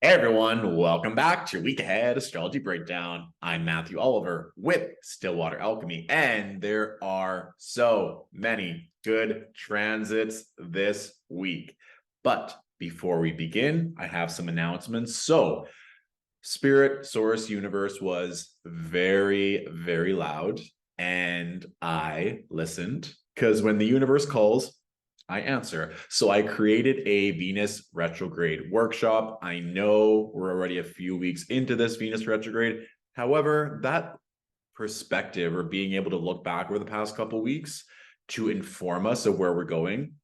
Hey everyone, welcome back to your week ahead astrology breakdown. I'm Matthew Oliver with Stillwater Alchemy, and there are so many good transits this week. But before we begin, I have some announcements. So, Spirit Source Universe was very, very loud, and I listened because when the universe calls, I answer. So I created a Venus retrograde workshop. I know we're already a few weeks into this Venus retrograde. However, that perspective or being able to look back over the past couple of weeks to inform us of where we're going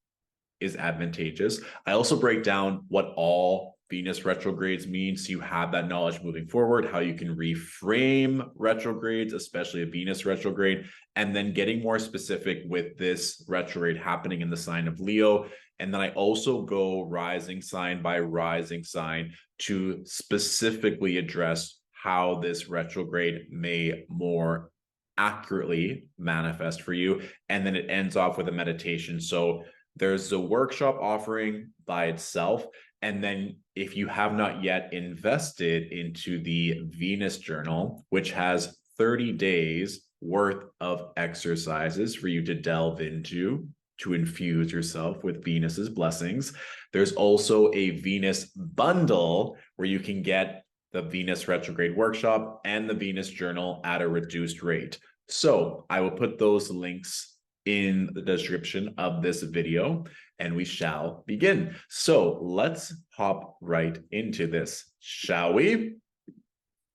is advantageous. I also break down what all Venus retrogrades mean, so you have that knowledge moving forward, how you can reframe retrogrades, especially a Venus retrograde, and then getting more specific with this retrograde happening in the sign of Leo. And then I also go rising sign by rising sign to specifically address how this retrograde may more accurately manifest for you. And then it ends off with a meditation. So there's a workshop offering by itself. And then if you have not yet invested into the Venus journal, which has 30 days worth of exercises for you to delve into to infuse yourself with Venus's blessings, there's also a Venus bundle where you can get the Venus retrograde workshop and the Venus journal at a reduced rate. So I will put those links in the description of this video, and we shall begin. So let's hop right into this, shall we?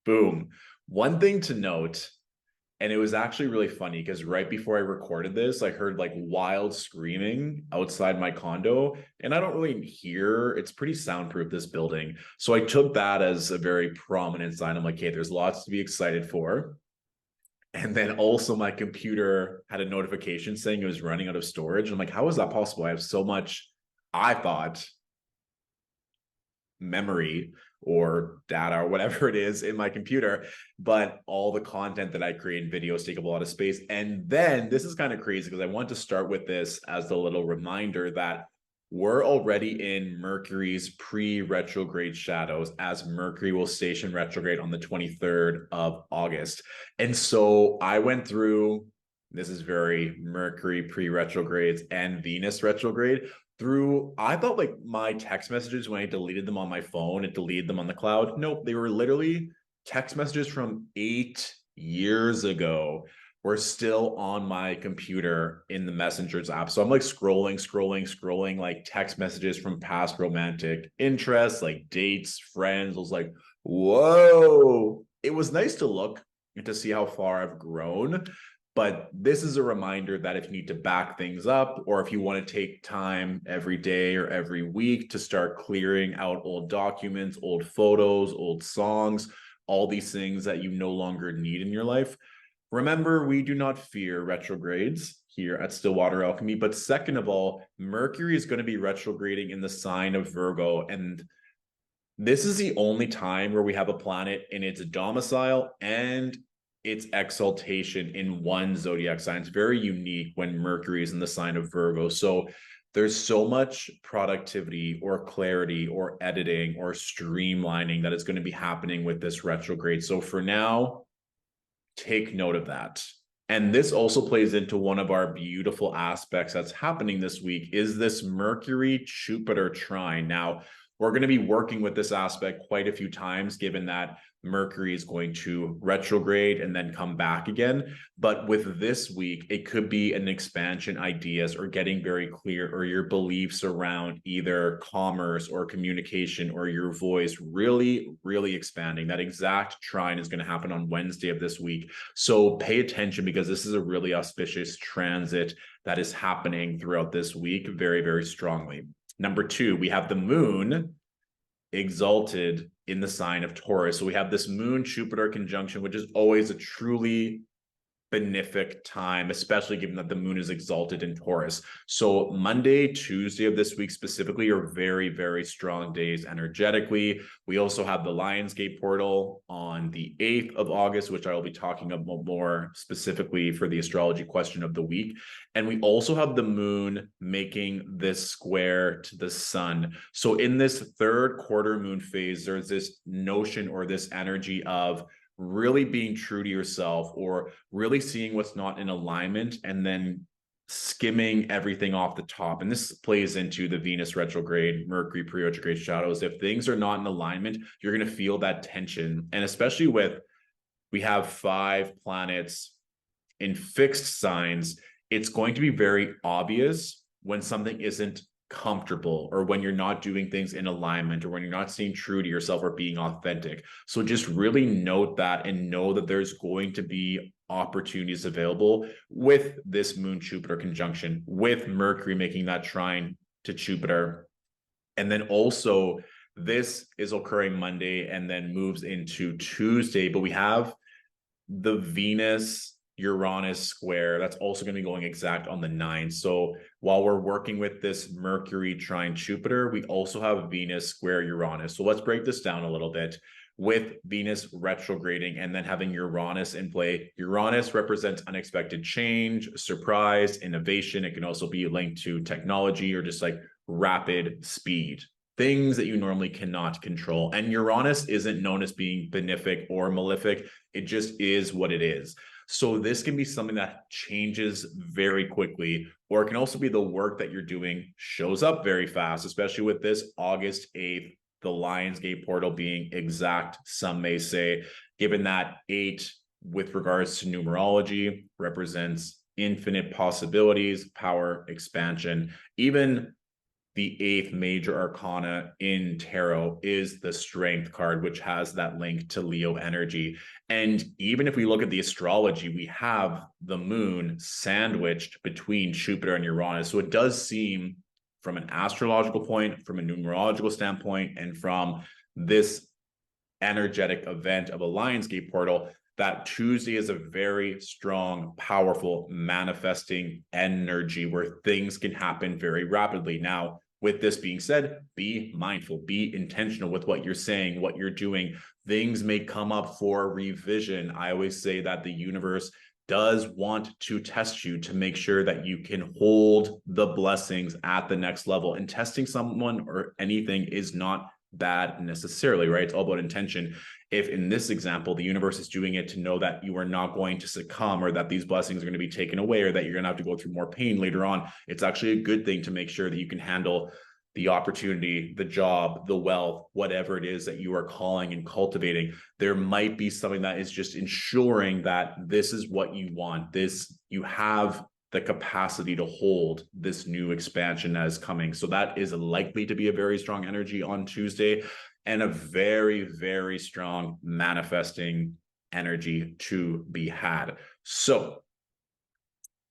Boom. One thing to note, and it was actually really funny because right before I recorded this, I heard like wild screaming outside my condo, and I don't really hear, it's pretty soundproof, this building. So I took that as a very prominent sign. I'm like, hey, there's lots to be excited for. And then also my computer had a notification saying it was running out of storage. I'm like, how is that possible? I have so much, I thought, memory or data or whatever it is in my computer, but all the content that I create in videos take up a lot of space. And then this is kind of crazy because I want to start with this as a little reminder that we're already in Mercury's pre-retrograde shadows, as Mercury will station retrograde on the 23rd of August. And so I went through, this is very Mercury pre-retrogrades and Venus retrograde, through, I thought like my text messages when I deleted them on my phone, it deleted them on the cloud. Nope, they were literally text messages from 8 years ago were still on my computer in the Messengers app. So I'm like scrolling, like text messages from past romantic interests, like dates, friends. I was like, whoa. It was nice to look and to see how far I've grown. But this is a reminder that if you need to back things up, or if you want to take time every day or every week to start clearing out old documents, old photos, old songs, all these things that you no longer need in your life, remember, we do not fear retrogrades here at Stillwater Alchemy. But second of all, Mercury is going to be retrograding in the sign of Virgo. And this is the only time where we have a planet in its domicile and its exaltation in one zodiac sign. It's very unique when Mercury is in the sign of Virgo. So there's so much productivity or clarity or editing or streamlining that is going to be happening with this retrograde. So for now, take note of that. And this also plays into one of our beautiful aspects that's happening this week is this Mercury-Jupiter trine. Now, we're going to be working with this aspect quite a few times, given that Mercury is going to retrograde and then come back again. But with this week, it could be an expansion ideas or getting very clear, or your beliefs around either commerce or communication or your voice really, really expanding. That exact trine is going to happen on Wednesday of this week. So pay attention because this is a really auspicious transit that is happening throughout this week very, very strongly. Number 2, we have the moon exalted in the sign of Taurus. So we have this moon Jupiter conjunction, which is always a truly benefic time, especially given that the moon is exalted in Taurus. So Monday, Tuesday of this week specifically are very, very strong days energetically. We also have the Lionsgate portal on the 8th of August, which I will be talking about more specifically for the astrology question of the week. And we also have the moon making this square to the sun. So in this third quarter moon phase, there's this notion or this energy of really being true to yourself, or really seeing what's not in alignment and then skimming everything off the top. And this plays into the Venus retrograde, Mercury pre-retrograde shadows. If things are not in alignment, you're going to feel that tension. And especially we have 5 planets in fixed signs, it's going to be very obvious when something isn't comfortable, or when you're not doing things in alignment, or when you're not staying true to yourself or being authentic. So just really note that, and know that there's going to be opportunities available with this moon Jupiter conjunction, with Mercury making that trine to Jupiter. And then also this is occurring Monday and then moves into Tuesday, but we have the Venus Uranus square that's also going to be going exact on the 9th. So while we're working with this Mercury trine Jupiter, we also have Venus square Uranus. So let's break this down a little bit. With Venus retrograding and then having Uranus in play, Uranus represents unexpected change, surprise, innovation. It can also be linked to technology or just like rapid speed, things that you normally cannot control. And Uranus isn't known as being benefic or malefic. It just is what it is. So this can be something that changes very quickly, or it can also be the work that you're doing shows up very fast, especially with this August 8th, the Lionsgate portal being exact, some may say, given that 8 with regards to numerology represents infinite possibilities, power, expansion. Even the 8th major arcana in tarot is the Strength card, which has that link to Leo energy. And even if we look at the astrology, we have the moon sandwiched between Jupiter and Uranus. So it does seem, from an astrological point, from a numerological standpoint, and from this energetic event of a Lionsgate portal, that Tuesday is a very strong, powerful, manifesting energy where things can happen very rapidly. Now, with this being said, be mindful, be intentional with what you're saying, what you're doing. Things may come up for revision. I always say that the universe does want to test you to make sure that you can hold the blessings at the next level. And testing someone or anything is not bad necessarily, right? It's all about intention. If in this example, the universe is doing it to know that you are not going to succumb, or that these blessings are going to be taken away, or that you're going to have to go through more pain later on, it's actually a good thing to make sure that you can handle the opportunity, the job, the wealth, whatever it is that you are calling and cultivating. There might be something that is just ensuring that this is what you want. This, you have the capacity to hold this new expansion that is coming. So that is likely to be a very strong energy on Tuesday, and a very, very strong manifesting energy to be had. So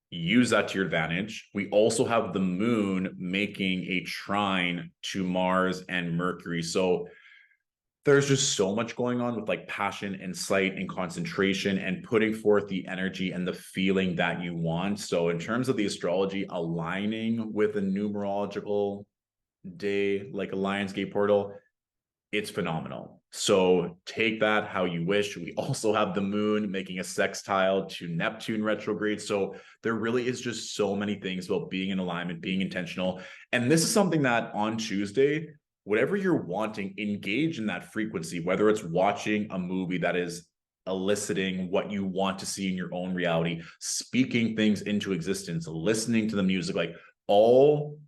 use that to your advantage. We also have the moon making a trine to Mars and Mercury. So there's just so much going on with like passion and sight and concentration and putting forth the energy and the feeling that you want. So in terms of the astrology aligning with a numerological day like a Lionsgate portal, it's phenomenal. So take that how you wish. We also have the moon making a sextile to Neptune retrograde. So there really is just so many things about being in alignment, being intentional. And this is something that on Tuesday, whatever you're wanting, engage in that frequency, whether it's watching a movie that is eliciting what you want to see in your own reality, speaking things into existence, listening to the music, like all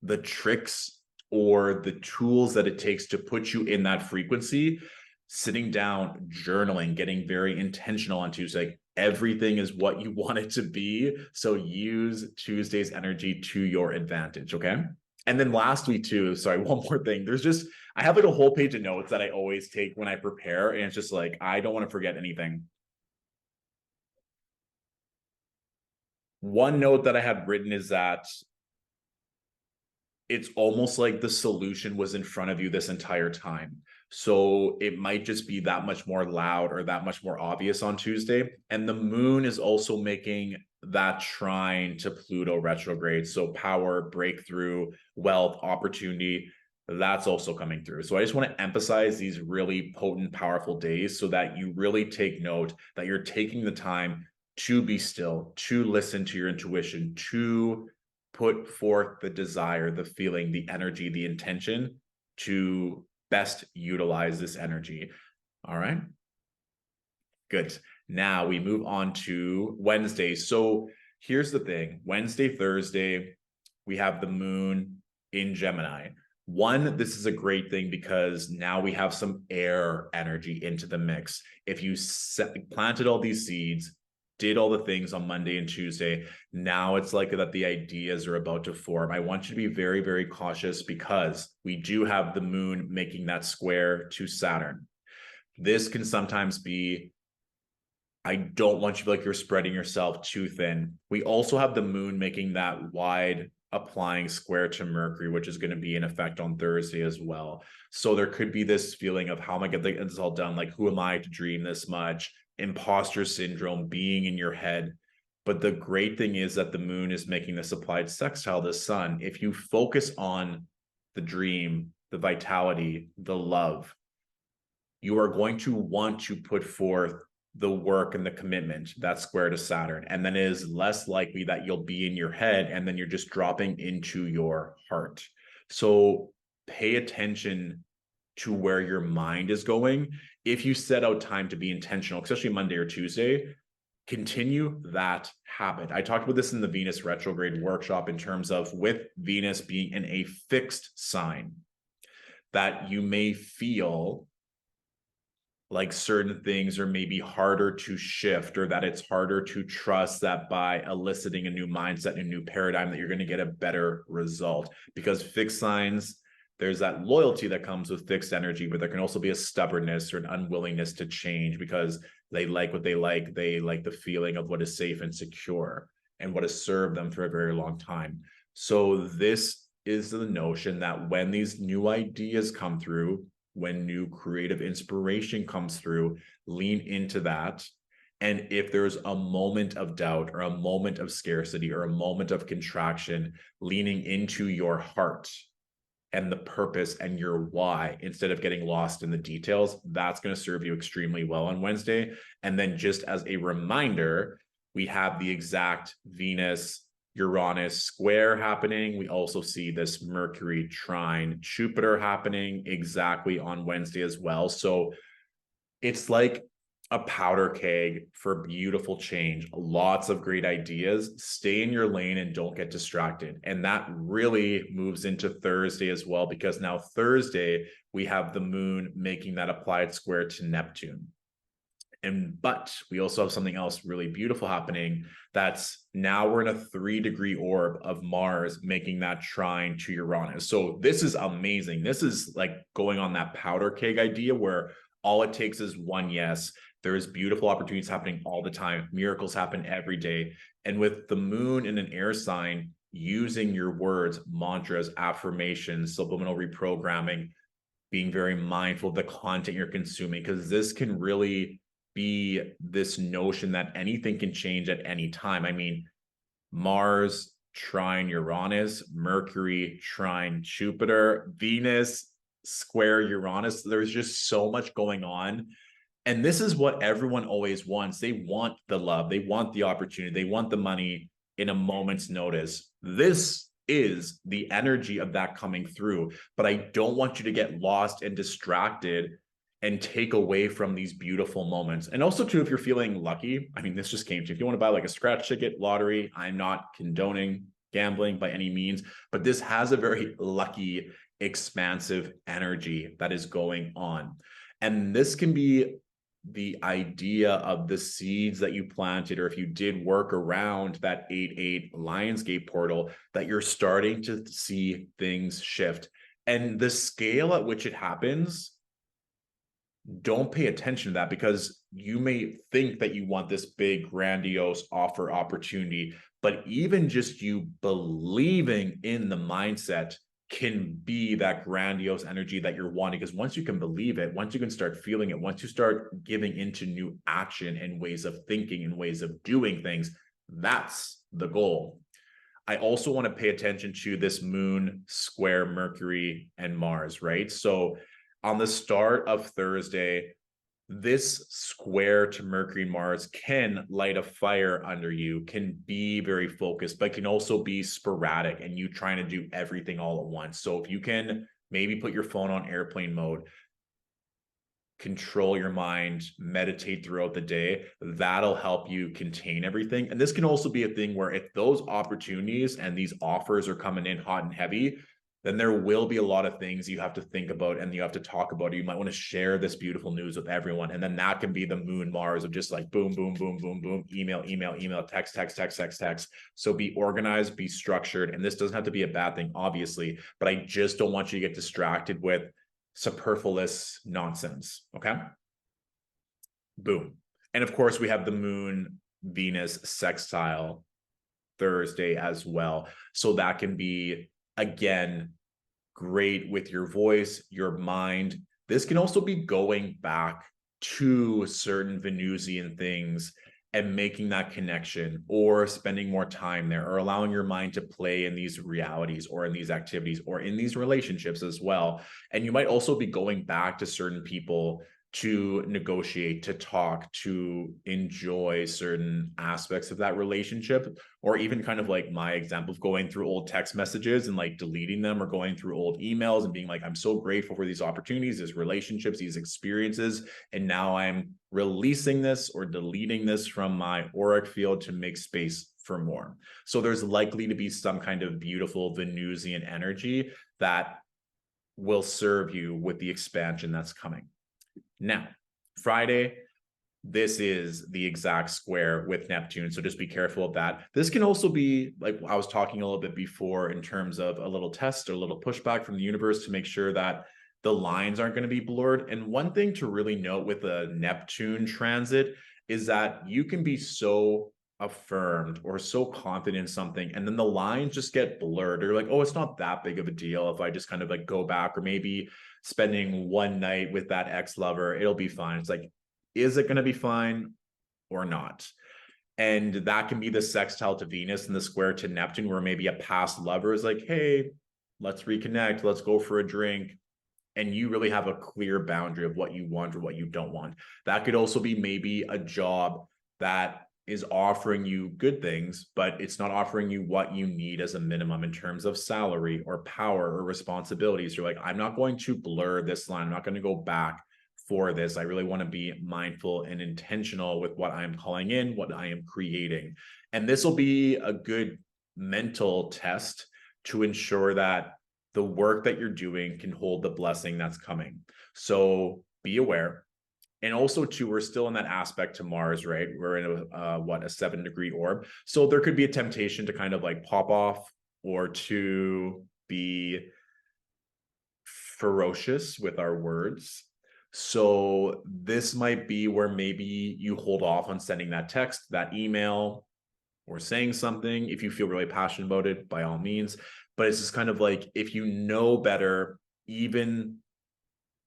the tricks or the tools that it takes to put you in that frequency, sitting down, journaling, getting very intentional on Tuesday. Everything is what you want it to be. So use Tuesday's energy to your advantage, okay? And then lastly too, sorry, one more thing. I have like a whole page of notes that I always take when I prepare, and it's just like, I don't want to forget anything. One note that I have written is that it's almost like the solution was in front of you this entire time. So it might just be that much more loud or that much more obvious on Tuesday. And the moon is also making that trine to Pluto retrograde. So power, breakthrough, wealth, opportunity, that's also coming through. So I just want to emphasize these really potent, powerful days so that you really take note that you're taking the time to be still, to listen to your intuition, to put forth the desire, the feeling, the energy, the intention to best utilize this energy. All right. Good. Now we move on to Wednesday. So here's the thing. Wednesday, Thursday, we have the moon in Gemini. One, this is a great thing because now we have some air energy into the mix. If you planted all these seeds, did all the things on Monday and Tuesday, now it's like that the ideas are about to form. I want you to be very, very cautious because we do have the moon making that square to Saturn. This can sometimes be, I don't want you to feel like you're spreading yourself too thin. We also have the moon making that wide applying square to Mercury, which is going to be in effect on Thursday as well. So there could be this feeling of how am I going to get this all done? Like, who am I to dream this much? Imposter syndrome, being in your head. But the great thing is that the moon is making this applied sextile to the sun. If you focus on the dream, the vitality, the love, you are going to want to put forth the work and the commitment that's square to Saturn. And then it is less likely that you'll be in your head and then you're just dropping into your heart. So pay attention to where your mind is going. If you set out time to be intentional, especially Monday or Tuesday, continue that habit. I talked about this in the Venus retrograde workshop in terms of with Venus being in a fixed sign, that you may feel like certain things are maybe harder to shift, or that it's harder to trust that by eliciting a new mindset, a new paradigm, that you're going to get a better result. Because fixed signs, there's that loyalty that comes with fixed energy, but there can also be a stubbornness or an unwillingness to change because they like what they like. They like the feeling of what is safe and secure and what has served them for a very long time. So this is the notion that when these new ideas come through, when new creative inspiration comes through, lean into that. And if there's a moment of doubt or a moment of scarcity or a moment of contraction, leaning into your heart and the purpose and your why instead of getting lost in the details, that's going to serve you extremely well on Wednesday. And then just as a reminder, we have the exact Venus Uranus square happening. We also see this Mercury trine Jupiter happening exactly on Wednesday as well. So it's like a powder keg for beautiful change. Lots of great ideas. Stay in your lane and don't get distracted. And that really moves into Thursday as well, because now Thursday we have the moon making that applied square to Neptune. But we also have something else really beautiful happening. That's now we're in a 3-degree orb of Mars making that trine to Uranus. So this is amazing. This is like going on that powder keg idea where all it takes is one yes. There's beautiful opportunities happening all the time. Miracles happen every day. And with the moon in an air sign, using your words, mantras, affirmations, subliminal reprogramming, being very mindful of the content you're consuming, because this can really be this notion that anything can change at any time. I mean, Mars trine Uranus, Mercury trine Jupiter, Venus square Uranus. There's just so much going on. And this is what everyone always wants. They want the love. They want the opportunity. They want the money in a moment's notice. This is the energy of that coming through. But I don't want you to get lost and distracted and take away from these beautiful moments. And also too, if you're feeling lucky, I mean, this just came to, if you want to buy like a scratch ticket, lottery, I'm not condoning gambling by any means, but this has a very lucky, expansive energy that is going on. And this can be the idea of the seeds that you planted, or if you did work around that 8-8 Lionsgate portal, that you're starting to see things shift. And the scale at which it happens, don't pay attention to that, because you may think that you want this big, grandiose offer opportunity, but even just you believing in the mindset can be that grandiose energy that you're wanting. Because once you can believe it, once you can start feeling it, once you start giving into new action and ways of thinking and ways of doing things, that's the goal. I also want to pay attention to this moon square Mercury and Mars, right? So on the start of Thursday, this square to Mercury and Mars can light a fire under you, can be very focused, but can also be sporadic and you trying to do everything all at once. So if you can maybe put your phone on airplane mode, control your mind, meditate throughout the day, that'll help you contain everything. And this can also be a thing where if those opportunities and these offers are coming in hot and heavy, then there will be a lot of things you have to think about and you have to talk about. You might want to share this beautiful news with everyone. And then that can be the moon Mars of just like boom, boom, boom, boom, boom, email, text. So be organized, be structured. And this doesn't have to be a bad thing, obviously, but I just don't want you to get distracted with superfluous nonsense. Okay. Boom. And of course, we have the moon Venus sextile Thursday as well. So that can be, again, great with your voice, your mind. This can also be going back to certain Venusian things and making that connection, or spending more time there, or allowing your mind to play in these realities or in these activities or in these relationships as well. And you might also be going back to certain people to negotiate, to talk, to enjoy certain aspects of that relationship, or even kind of like my example of going through old text messages and like deleting them, or going through old emails and being like, I'm so grateful for these opportunities, these relationships, these experiences. And now I'm releasing this or deleting this from my auric field to make space for more. So there's likely to be some kind of beautiful Venusian energy that will serve you with the expansion that's coming. Now, Friday, this is the exact square with Neptune. So just be careful of that. This can also be, like I was talking a little bit before, in terms of a little test or a little pushback from the universe to make sure that the lines aren't going to be blurred. And one thing to really note with a Neptune transit is that you can be so affirmed or so confident in something, and then the lines just get blurred. Or like, oh, it's not that big of a deal if I just kind of like go back, or maybe spending one night with that ex-lover, it'll be fine. It's like, is it going to be fine or not? And that can be the sextile to Venus and the square to Neptune, where maybe a past lover is like, hey, let's reconnect, let's go for a drink. And you really have a clear boundary of what you want or what you don't want. That could also be maybe a job that is offering you good things, but it's not offering you what you need as a minimum in terms of salary or power or responsibilities. You're like, I'm not going to blur this line. I'm not going to go back for this. I really want to be mindful and intentional with what I'm calling in, what I am creating. And this will be a good mental test to ensure that the work that you're doing can hold the blessing that's coming. So be aware. And also too, we're still in that aspect to Mars, right? We're in a 7-degree orb. So there could be a temptation to kind of like pop off, or to be ferocious with our words. So this might be where maybe you hold off on sending that text, that email, or saying something. If you feel really passionate about it, by all means. But it's just kind of like, if you know better, even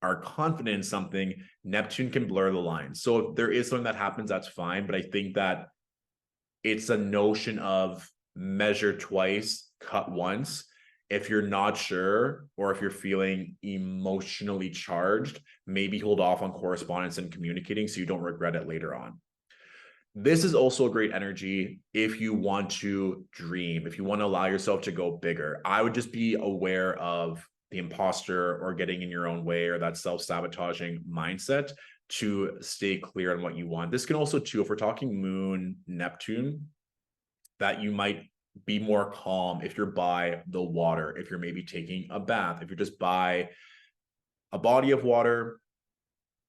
are confident in something, Neptune can blur the lines. So if there is something that happens, that's fine. But I think that it's a notion of measure twice, cut once. If you're not sure, or if you're feeling emotionally charged, maybe hold off on correspondence and communicating so you don't regret it later on. This is also a great energy if you want to dream, if you want to allow yourself to go bigger. I would just be aware of the imposter or getting in your own way, or that self-sabotaging mindset, to stay clear on what you want. This can also too, if we're talking moon Neptune, that you might be more calm if you're by the water, if you're maybe taking a bath, if you're just by a body of water,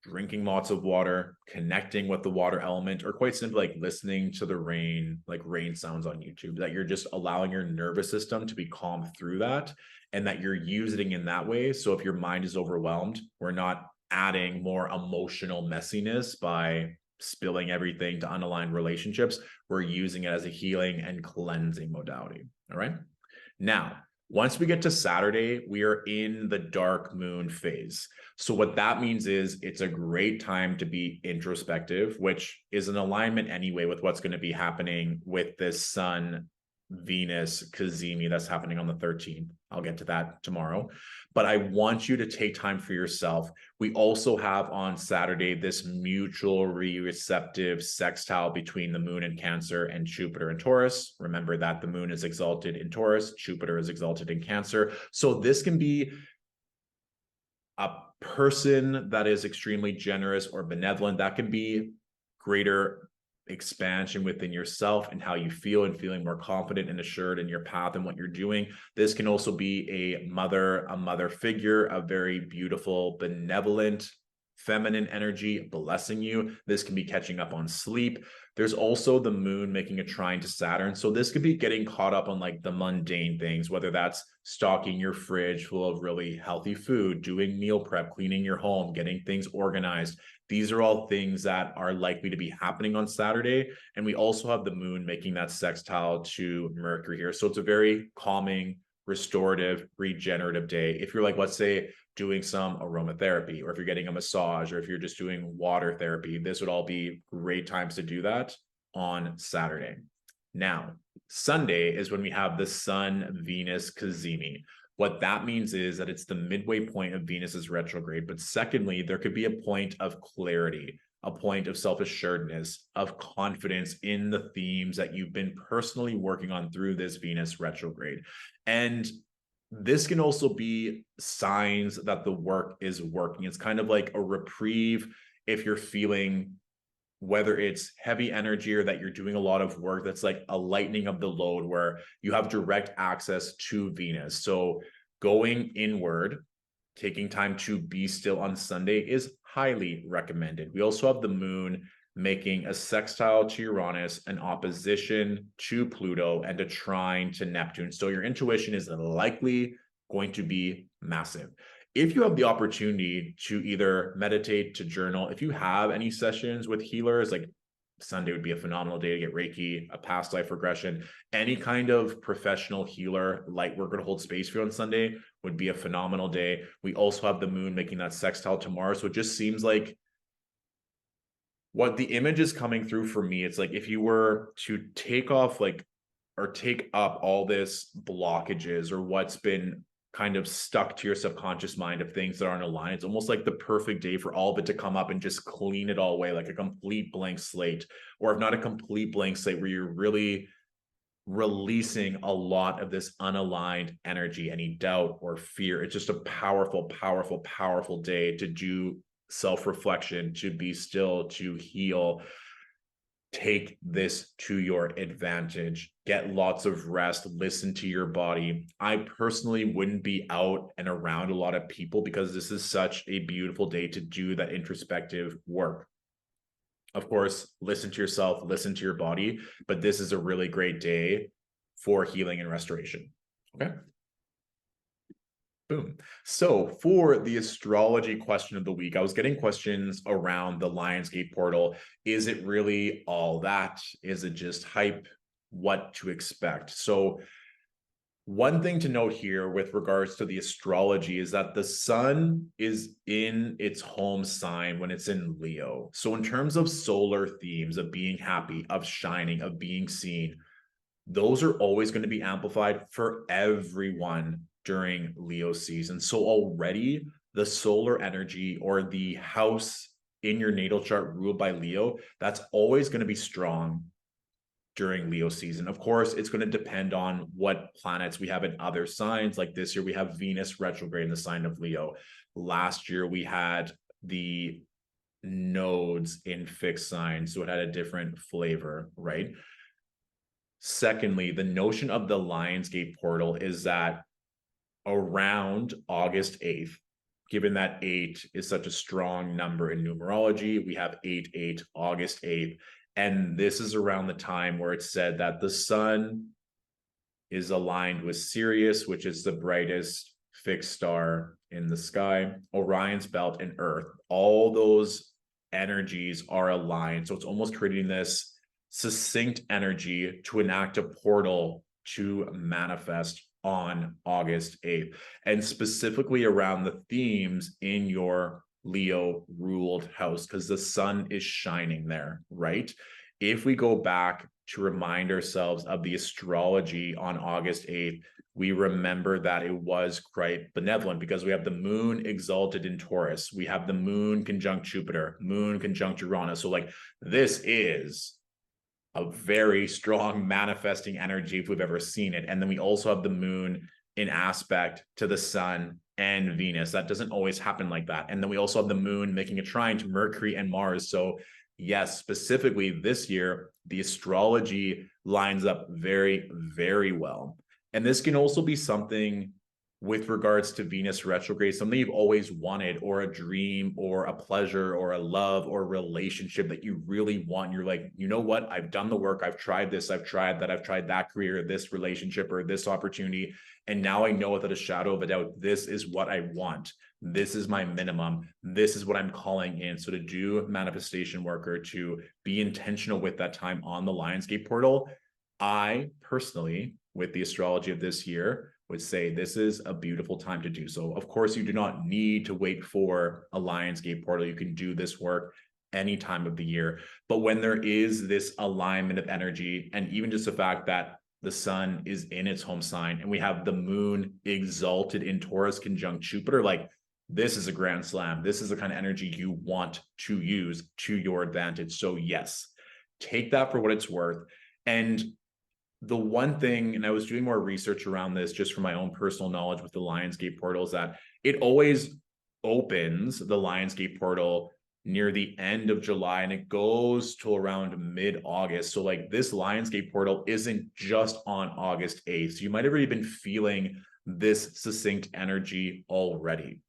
drinking lots of water, connecting with the water element, or quite simply like listening to the rain, like rain sounds on YouTube, that you're just allowing your nervous system to be calm through that, and that you're using in that way. So if your mind is overwhelmed, we're not adding more emotional messiness by spilling everything to unaligned relationships. We're using it as a healing and cleansing modality. All right. Now, Once we get to Saturday, we are in the dark moon phase. So what that means is it's a great time to be introspective, which is an alignment anyway with what's going to be happening with this Sun Venus cazimi that's happening on the 13th. I'll get to that tomorrow. But I want you to take time for yourself. We also have on Saturday this mutually receptive sextile between the moon in Cancer and Jupiter in Taurus. Remember that the moon is exalted in Taurus, Jupiter is exalted in Cancer. So this can be a person that is extremely generous or benevolent. That can be greater expansion within yourself and how you feel, and feeling more confident and assured in your path and what you're doing. This can also be a mother figure, a very beautiful, benevolent, feminine energy blessing you. This can be catching up on sleep. There's also the moon making a trine to Saturn. So this could be getting caught up on like the mundane things, whether that's stocking your fridge full of really healthy food, doing meal prep, cleaning your home, getting things organized. These are all things that are likely to be happening on Saturday. And we also have the moon making that sextile to Mercury here. So it's a very calming, restorative, regenerative day. If you're like, let's say, doing some aromatherapy, or if you're getting a massage, or if you're just doing water therapy, this would all be great times to do that on Saturday. Now, Sunday is when we have the Sun Venus cazimi. What that means is that it's the midway point of Venus's retrograde. But secondly, there could be a point of clarity, a point of self-assuredness, of confidence in the themes that you've been personally working on through this Venus retrograde. And this can also be signs that the work is working. It's kind of like a reprieve if you're feeling, whether it's heavy energy or that you're doing a lot of work, that's like a lightening of the load where you have direct access to Venus. So going inward, taking time to be still on Sunday is highly recommended. We also have the moon making a sextile to Uranus, an opposition to Pluto, and a trine to Neptune. So your intuition is likely going to be massive. If you have the opportunity to either meditate, to journal, if you have any sessions with healers, like Sunday would be a phenomenal day to get Reiki, a past life regression, any kind of professional healer, light work to hold space for you on Sunday would be a phenomenal day. We also have the moon making that sextile to Mars. So it just seems like what the image is coming through for me, it's like if you were to take off like, or take up all this blockages or what's been kind of stuck to your subconscious mind of things that aren't aligned, it's almost like the perfect day for all of it to come up and just clean it all away, like a complete blank slate. Or if not a complete blank slate, where you're really releasing a lot of this unaligned energy, any doubt or fear. It's just a powerful, powerful, powerful day to do self-reflection, to be still, to heal. Take this to your advantage. Get lots of rest. Listen to your body. I personally wouldn't be out and around a lot of people because this is such a beautiful day to do that introspective work. Of course, listen to yourself, listen to your body, but this is a really great day for healing and restoration. Okay. Boom. So for the astrology question of the week, I was getting questions around the Lionsgate portal. Is it really all that? Is it just hype? What to expect? So one thing to note here with regards to the astrology is that the sun is in its home sign when it's in Leo. So in terms of solar themes of being happy, of shining, of being seen, those are always going to be amplified for everyone during Leo season. So already the solar energy or the house in your natal chart ruled by Leo, that's always going to be strong during Leo season. Of course, it's going to depend on what planets we have in other signs. Like this year, we have Venus retrograde in the sign of Leo. Last year, we had the nodes in fixed signs, so it had a different flavor, right? Secondly, the notion of the Lionsgate portal is that around August 8th, given that 8 is such a strong number in numerology, we have 8/8, August 8th. And this is around the time where it's said that the sun is aligned with Sirius, which is the brightest fixed star in the sky, Orion's belt, and Earth. All those energies are aligned. So it's almost creating this succinct energy to enact a portal to manifest on August 8th, and specifically around the themes in your Leo ruled house, because the sun is shining there, right? If we go back to remind ourselves of the astrology on August 8th, we remember that it was quite benevolent because we have the moon exalted in Taurus. We have the moon conjunct Jupiter, moon conjunct Uranus. So like this is a very strong manifesting energy if we've ever seen it. And then we also have the moon in aspect to the sun and Venus. That doesn't always happen like that. And then we also have the moon making a trine to Mercury and Mars. So yes, specifically this year, the astrology lines up very, very well. And this can also be something with regards to Venus retrograde, something you've always wanted, or a dream or a pleasure or a love or a relationship that you really want. You're like, you know what? I've done the work. I've tried this. I've tried that. I've tried that career, this relationship, or this opportunity. And now I know without a shadow of a doubt, this is what I want. This is my minimum. This is what I'm calling in. So to do manifestation work or to be intentional with that time on the Lionsgate portal, I personally, with the astrology of this year, would say this is a beautiful time to do so. Of course, you do not need to wait for a Lionsgate portal. You can do this work any time of the year. But when there is this alignment of energy, and even just the fact that the sun is in its home sign and we have the moon exalted in Taurus conjunct Jupiter, like this is a grand slam. This is the kind of energy you want to use to your advantage. So yes, take that for what it's worth. And the one thing, and I was doing more research around this just for my own personal knowledge with the Lionsgate portal, is that it always opens the Lionsgate portal near the end of July and it goes till around mid-August. So like this Lionsgate portal isn't just on August 8th. So you might have already been feeling this succinct energy already.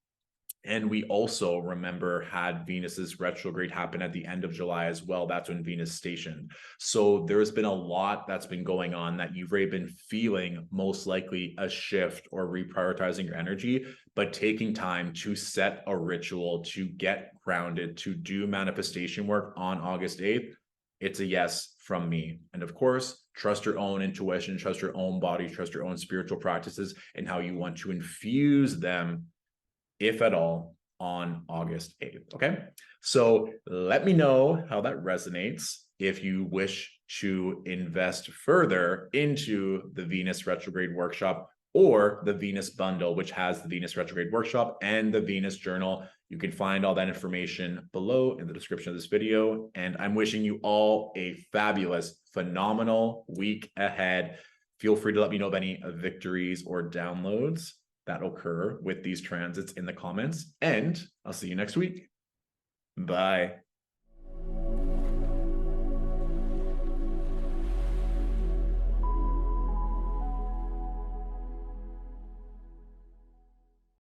And we also, remember, had Venus's retrograde happen at the end of July as well. That's when Venus stationed. So there's been a lot that's been going on that you've already been feeling, most likely a shift or reprioritizing your energy, but taking time to set a ritual, to get grounded, to do manifestation work on August 8th. It's a yes from me. And of course, trust your own intuition, trust your own body, trust your own spiritual practices and how you want to infuse them, if at all, on August 8th. Okay. So let me know how that resonates. If you wish to invest further into the Venus retrograde workshop or the Venus bundle, which has the Venus retrograde workshop and the Venus journal, you can find all that information below in the description of this video. And I'm wishing you all a fabulous, phenomenal week ahead. Feel free to let me know of any victories or downloads that occur with these transits in the comments, and I'll see you next week. Bye.